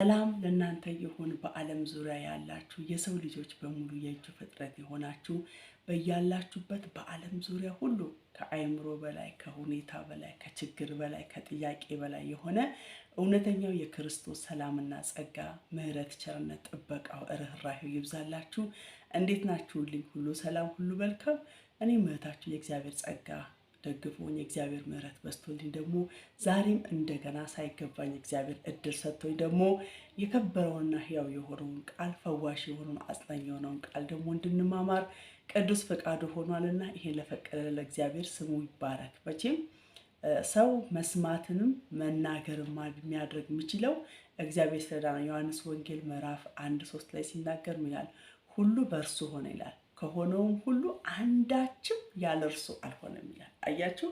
ሰላም ለእናንተ ይሁን። በዓለም ዙሪያ ያላችሁ የሰው ልጆች በሙሉ የእጁ ፍጥረት የሆናችሁ በያላችሁበት በዓለም ዙሪያ ሁሉ ከአይምሮ በላይ ከሁኔታ በላይ ከችግር በላይ ከጥያቄ በላይ የሆነ እውነተኛው የክርስቶስ ሰላምና ጸጋ፣ ምሕረት፣ ቸርነት፣ ጥበቃው፣ ርህራሄው ይብዛላችሁ። እንዴት ናችሁልኝ? ሁሉ ሰላም፣ ሁሉ መልካም። እኔ እህታችሁ የእግዚአብሔር ጸጋ ደግፎኝ የእግዚአብሔር ምሕረት በስቶልኝ ደግሞ ዛሬም እንደገና ሳይገባኝ እግዚአብሔር እድል ሰጥቶኝ ደግሞ የከበረውና ሕያው የሆነውን ቃል ፈዋሽ የሆነውን አጽናኝ የሆነውን ቃል ደግሞ እንድንማማር ቅዱስ ፈቃዱ ሆኗልና ይሄን ለፈቀደ ለእግዚአብሔር ስሙ ይባረክ። መቼም ሰው መስማትንም መናገርም የሚያደርግ የሚችለው እግዚአብሔር ስለዳነ ዮሐንስ ወንጌል ምዕራፍ 1:3 ላይ ሲናገር ምን ይላል? ሁሉ በእርሱ ሆነ ይላል፣ ከሆነውም ሁሉ አንዳችም ያለ እርሱ አልሆነም ይላል። አያችሁ፣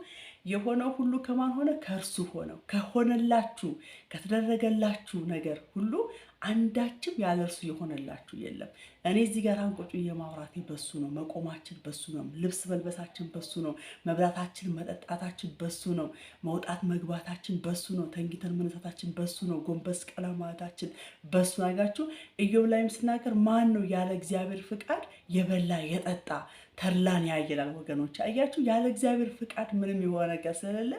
የሆነው ሁሉ ከማን ሆነ? ከእርሱ ሆነው። ከሆነላችሁ ከተደረገላችሁ ነገር ሁሉ አንዳችም ያለ እርሱ የሆነላችሁ የለም። እኔ እዚህ ጋር አንቆጩ የማውራቴ በሱ ነው። መቆማችን በሱ ነው። ልብስ መልበሳችን በሱ ነው። መብላታችን መጠጣታችን በሱ ነው። መውጣት መግባታችን በሱ ነው። ተንጊተን መነሳታችን በሱ ነው። ጎንበስ ቀና ማለታችን በሱ ነው። አያችሁ፣ ኢዮብ ላይም ሲናገር ማን ነው ያለ እግዚአብሔር ፍቃድ የበላ የጠጣ ተድላን ያየላል? ወገኖች አያችሁ፣ ያለ እግዚአብሔር ፍቃድ ምንም የሆነ ነገር ስለሌለ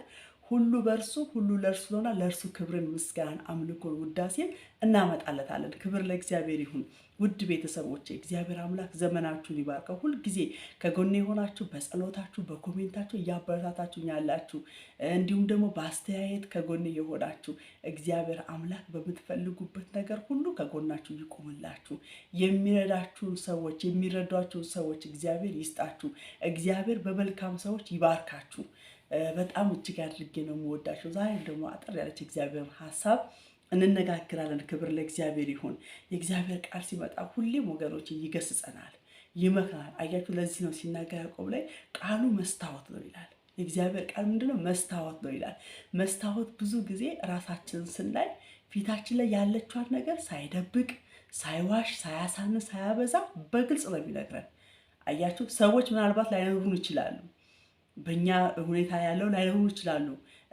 ሁሉ በእርሱ ሁሉ ለእርሱ ነውና ለእርሱ ክብርን፣ ምስጋናን፣ አምልኮን፣ ውዳሴን እናመጣለታለን። ክብር ለእግዚአብሔር ይሁን። ውድ ቤተሰቦቼ እግዚአብሔር አምላክ ዘመናችሁን ይባርከው። ሁልጊዜ ከጎኔ የሆናችሁ በጸሎታችሁ በኮሜንታችሁ እያበረታታችሁኝ ያላችሁ እንዲሁም ደግሞ በአስተያየት ከጎኔ የሆናችሁ እግዚአብሔር አምላክ በምትፈልጉበት ነገር ሁሉ ከጎናችሁ ይቆምላችሁ። የሚረዳችሁን ሰዎች የሚረዷችሁን ሰዎች እግዚአብሔር ይስጣችሁ። እግዚአብሔር በመልካም ሰዎች ይባርካችሁ። በጣም እጅግ አድርጌ ነው የምወዳቸው። ዛሬም ደግሞ አጠር ያለች እግዚአብሔር ሀሳብ እንነጋግራለን። ክብር ለእግዚአብሔር ይሁን። የእግዚአብሔር ቃል ሲመጣ ሁሌም ወገኖች ይገስጸናል፣ ይመክራል። አያችሁ፣ ለዚህ ነው ሲናገር ያዕቆብ ላይ ቃሉ መስታወት ነው ይላል። የእግዚአብሔር ቃል ምንድነው? መስታወት ነው ይላል። መስታወት ብዙ ጊዜ ራሳችንን ስናይ ፊታችን ላይ ያለችዋን ነገር ሳይደብቅ፣ ሳይዋሽ፣ ሳያሳንስ፣ ሳያበዛ በግልጽ ነው የሚነግረን። አያችሁ፣ ሰዎች ምናልባት ላይነግሩን ይችላሉ። በእኛ ሁኔታ ያለው ላይሆኑ ይችላሉ።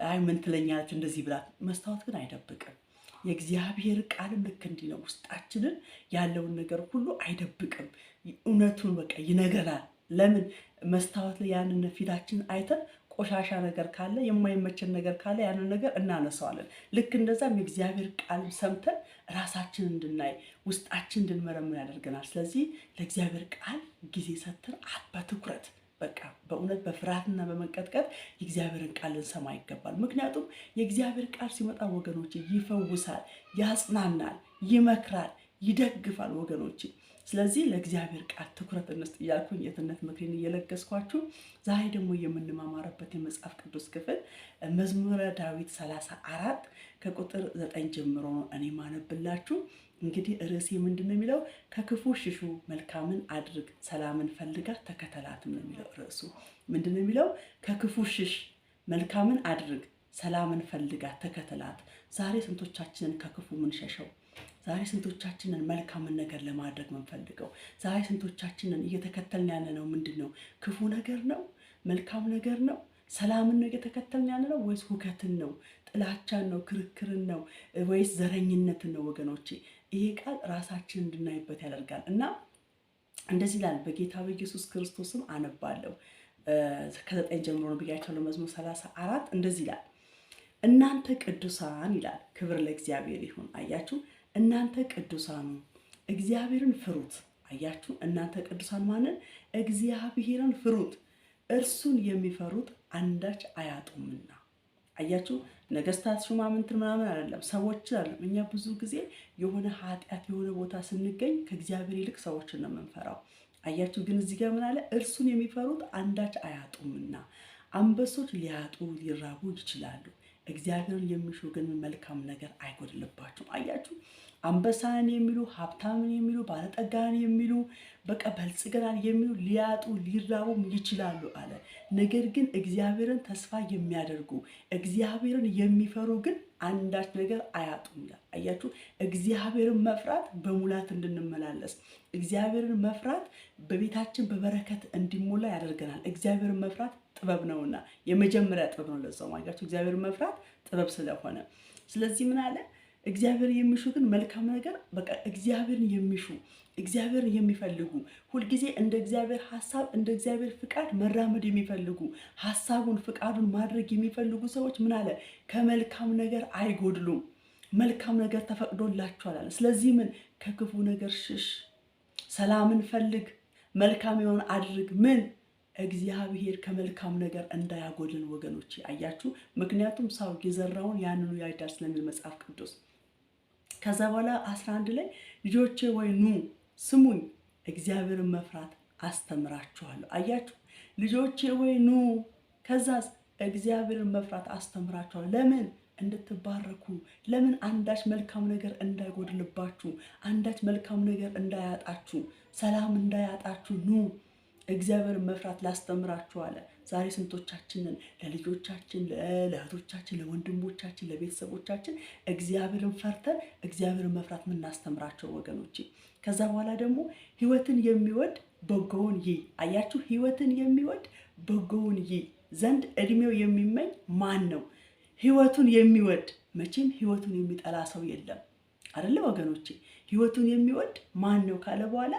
አይ ምን ትለኛለች እንደዚህ ብላት። መስታወት ግን አይደብቅም። የእግዚአብሔር ቃልም ልክ እንዲህ ነው። ውስጣችንን ያለውን ነገር ሁሉ አይደብቅም። እውነቱን በቃ ይነግረናል። ለምን? መስታወት ላይ ያንን ፊታችን አይተን ቆሻሻ ነገር ካለ የማይመቸን ነገር ካለ ያንን ነገር እናነሳዋለን። ልክ እንደዛም የእግዚአብሔር ቃል ሰምተን ራሳችን እንድናይ ውስጣችን እንድንመረምር ያደርገናል። ስለዚህ ለእግዚአብሔር ቃል ጊዜ ሰጥተን በትኩረት በቃ በእውነት በፍርሃትና በመንቀጥቀጥ የእግዚአብሔርን ቃል ልንሰማ ይገባል። ምክንያቱም የእግዚአብሔር ቃል ሲመጣ ወገኖች ይፈውሳል፣ ያጽናናል፣ ይመክራል፣ ይደግፋል ወገኖች። ስለዚህ ለእግዚአብሔር ቃል ትኩረት እንስጥ እያልኩኝ የትነት ምክሬን እየለገስኳችሁ ዛሬ ደግሞ የምንማማርበት የመጽሐፍ ቅዱስ ክፍል መዝሙረ ዳዊት 34 ከቁጥር 9 ጀምሮ ነው እኔ ማነብላችሁ። እንግዲህ ርዕሴ ምንድን ነው የሚለው? ከክፉ ሽሹ፣ መልካምን አድርግ፣ ሰላምን ፈልጋ ተከተላትም ነው የሚለው ርዕሱ። ምንድን ነው የሚለው? ከክፉ ሽሽ፣ መልካምን አድርግ፣ ሰላምን ፈልጋ ተከተላት። ዛሬ ስንቶቻችንን ከክፉ ምንሸሸው? ዛሬ ስንቶቻችንን መልካምን ነገር ለማድረግ ምንፈልገው? ዛሬ ስንቶቻችንን እየተከተልን ያለ ነው ምንድን ነው? ክፉ ነገር ነው? መልካም ነገር ነው? ሰላምን ነው እየተከተልን ያለ ነው ወይስ ሁከትን ነው? ጥላቻን ነው? ክርክርን ነው ወይስ ዘረኝነትን ነው? ወገኖቼ ይሄ ቃል ራሳችን እንድናይበት ያደርጋል እና እንደዚህ ይላል። በጌታ በኢየሱስ ክርስቶስም አነባለሁ። ከ9 ጀምሮ ነው ብያቸዋለሁ። መዝሙር 34 እንደዚህ ይላል። እናንተ ቅዱሳን ይላል። ክብር ለእግዚአብሔር ይሁን። አያችሁ፣ እናንተ ቅዱሳኑ እግዚአብሔርን ፍሩት። አያችሁ፣ እናንተ ቅዱሳን ማንን? እግዚአብሔርን ፍሩት፣ እርሱን የሚፈሩት አንዳች አያጡምና። አያችሁ፣ ነገስታት ሹማምንትን ምናምን አይደለም፣ ሰዎች አይደለም። እኛ ብዙ ጊዜ የሆነ ኃጢአት የሆነ ቦታ ስንገኝ ከእግዚአብሔር ይልቅ ሰዎችን ነው የምንፈራው። አያችሁ፣ ግን እዚህ ጋር ምን አለ? እርሱን የሚፈሩት አንዳች አያጡምና። አንበሶች ሊያጡ ሊራቡ ይችላሉ፣ እግዚአብሔርን የሚሹ ግን መልካም ነገር አይጎድልባቸውም። አያችሁ፣ አንበሳን የሚሉ ሀብታምን የሚሉ ባለጠጋን የሚሉ በቃ በልጽገናን የሚሉ ሊያጡ ሊራቡም ይችላሉ አለ። ነገር ግን እግዚአብሔርን ተስፋ የሚያደርጉ እግዚአብሔርን የሚፈሩ ግን አንዳች ነገር አያጡም ይላል። አያችሁ፣ እግዚአብሔርን መፍራት በሙላት እንድንመላለስ፣ እግዚአብሔርን መፍራት በቤታችን በበረከት እንዲሞላ ያደርገናል። እግዚአብሔርን መፍራት ጥበብ ነውና የመጀመሪያ ጥበብ ነው። ለዛው አያችሁ፣ እግዚአብሔርን መፍራት ጥበብ ስለሆነ ስለዚህ ምን አለ? እግዚአብሔር የሚሹ ግን መልካም ነገር በቃ እግዚአብሔርን የሚሹ እግዚአብሔርን የሚፈልጉ ሁልጊዜ እንደ እግዚአብሔር ሐሳብ እንደ እግዚአብሔር ፍቃድ መራመድ የሚፈልጉ ሐሳቡን ፍቃዱን ማድረግ የሚፈልጉ ሰዎች ምን አለ? ከመልካም ነገር አይጎድሉም። መልካም ነገር ተፈቅዶላችኋል አለ። ስለዚህ ምን ከክፉ ነገር ሽሽ፣ ሰላምን ፈልግ፣ መልካም የሆነ አድርግ። ምን እግዚአብሔር ከመልካም ነገር እንዳያጎድልን ወገኖች አያችሁ። ምክንያቱም ሰው የዘራውን ያንኑ ያጭዳል ስለሚል መጽሐፍ ቅዱስ። ከዛ በኋላ 11 ላይ ልጆቼ ወይ ኑ ስሙኝ፣ እግዚአብሔርን መፍራት አስተምራችኋለሁ። አያችሁ ልጆቼ ወይ ኑ፣ ከዛስ እግዚአብሔርን መፍራት አስተምራችኋለሁ። ለምን? እንድትባረኩ። ለምን? አንዳች መልካም ነገር እንዳይጎድልባችሁ፣ አንዳች መልካም ነገር እንዳያጣችሁ፣ ሰላም እንዳያጣችሁ ኑ እግዚአብሔርን መፍራት ላስተምራችሁ አለ። ዛሬ ስንቶቻችንን ለልጆቻችን፣ ለእህቶቻችን፣ ለወንድሞቻችን፣ ለቤተሰቦቻችን እግዚአብሔርን ፈርተን እግዚአብሔርን መፍራት የምናስተምራቸው ወገኖቼ? ከዛ በኋላ ደግሞ ሕይወትን የሚወድ በጎውን ይይ። አያችሁ፣ ሕይወትን የሚወድ በጎውን ይይ ዘንድ እድሜው የሚመኝ ማን ነው? ሕይወቱን የሚወድ መቼም ሕይወቱን የሚጠላ ሰው የለም አይደለ ወገኖቼ? ሕይወቱን የሚወድ ማን ነው ካለ በኋላ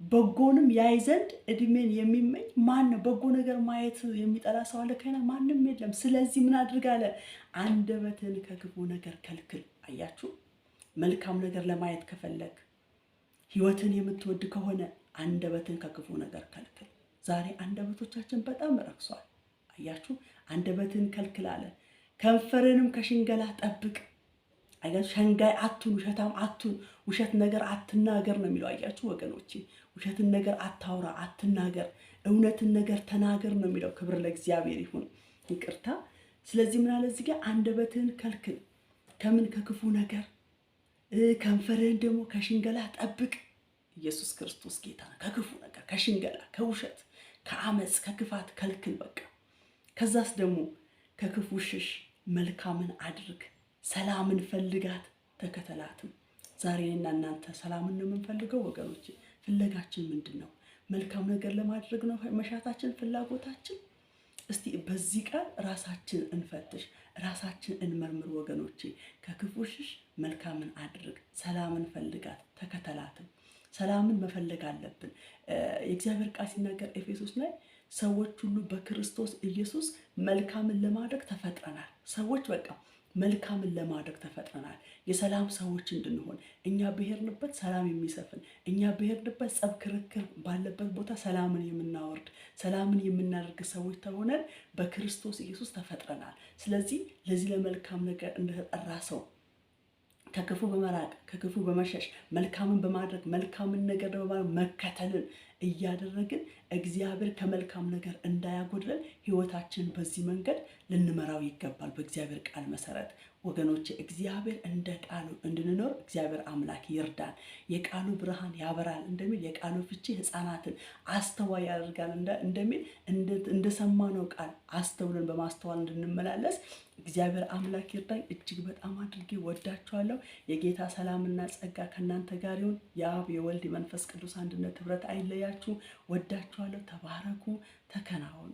በጎንም ያይ ዘንድ እድሜን የሚመኝ ማን ነው? በጎ ነገር ማየት የሚጠላ ሰው አለ ከሆነ ማንም የለም። ስለዚህ ምን አድርግ አለ? አንደበትን ከክፉ ነገር ከልክል። አያችሁ፣ መልካም ነገር ለማየት ከፈለግ ሕይወትን የምትወድ ከሆነ አንደበትን ከክፉ ነገር ከልክል። ዛሬ አንደበቶቻችን በጣም ረክሷል። አያችሁ፣ አንደበትን ከልክል አለ። ከንፈርንም ከሽንገላ ጠብቅ። አያችሁ፣ ሸንጋይ አቱን፣ ውሸታም አቱን፣ ውሸት ነገር አትናገር ነው የሚለው። አያችሁ ወገኖቼ፣ ውሸትን ነገር አታውራ፣ አትናገር፣ እውነትን ነገር ተናገር ነው የሚለው። ክብር ለእግዚአብሔር ይሁን። ይቅርታ። ስለዚህ ምን አለ እዚህ ጋር? አንደበትህን ከልክል። ከምን? ከክፉ ነገር። ከንፈርህን ደግሞ ከሽንገላ ጠብቅ። ኢየሱስ ክርስቶስ ጌታ ነው። ከክፉ ነገር፣ ከሽንገላ፣ ከውሸት፣ ከአመፅ፣ ከክፋት ከልክል በቃ። ከዛስ ደግሞ ከክፉ ሽሽ፣ መልካምን አድርግ፣ ሰላምን ፈልጋት ተከተላትም። ዛሬ እና እናንተ ሰላምን ነው የምንፈልገው ወገኖች? ፍለጋችን ምንድን ነው? መልካም ነገር ለማድረግ ነው መሻታችን፣ ፍላጎታችን? እስቲ በዚህ ቃል ራሳችን እንፈትሽ፣ ራሳችን እንመርምር ወገኖቼ። ከክፉ ሽሽ፣ መልካምን አድርግ፣ ሰላምን ፈልጋት ተከተላትም። ሰላምን መፈለግ አለብን። የእግዚአብሔር ቃል ሲናገር ኤፌሶስ ላይ ሰዎች ሁሉ በክርስቶስ ኢየሱስ መልካምን ለማድረግ ተፈጥረናል። ሰዎች በቃ መልካምን ለማድረግ ተፈጥረናል። የሰላም ሰዎች እንድንሆን፣ እኛ ብሄርንበት ሰላም የሚሰፍን፣ እኛ ብሄርንበት ጸብ፣ ክርክር ባለበት ቦታ ሰላምን የምናወርድ፣ ሰላምን የምናደርግ ሰዎች ተሆነን በክርስቶስ ኢየሱስ ተፈጥረናል። ስለዚህ ለዚህ ለመልካም ነገር እንደተጠራ ሰው ከክፉ በመራቅ ከክፉ በመሸሽ መልካምን በማድረግ መልካምን ነገር በማድረግ መከተልን እያደረግን እግዚአብሔር ከመልካም ነገር እንዳያጎድለን ሕይወታችንን በዚህ መንገድ ልንመራው ይገባል። በእግዚአብሔር ቃል መሰረት ወገኖች፣ እግዚአብሔር እንደ ቃሉ እንድንኖር እግዚአብሔር አምላክ ይርዳን። የቃሉ ብርሃን ያበራል እንደሚል የቃሉ ፍቺ ሕፃናትን አስተዋይ ያደርጋል እንደሚል እንደሰማነው ቃል አስተውለን በማስተዋል እንድንመላለስ እግዚአብሔር አምላክ ይርዳኝ። እጅግ በጣም አድርጌ ወዳችኋለሁ። የጌታ ሰላምና ጸጋ ከእናንተ ጋር ይሁን። የአብ የወልድ የመንፈስ ቅዱስ አንድነት ህብረት አይለያችሁ። ወዳችኋለሁ። ተባረኩ፣ ተከናወኑ።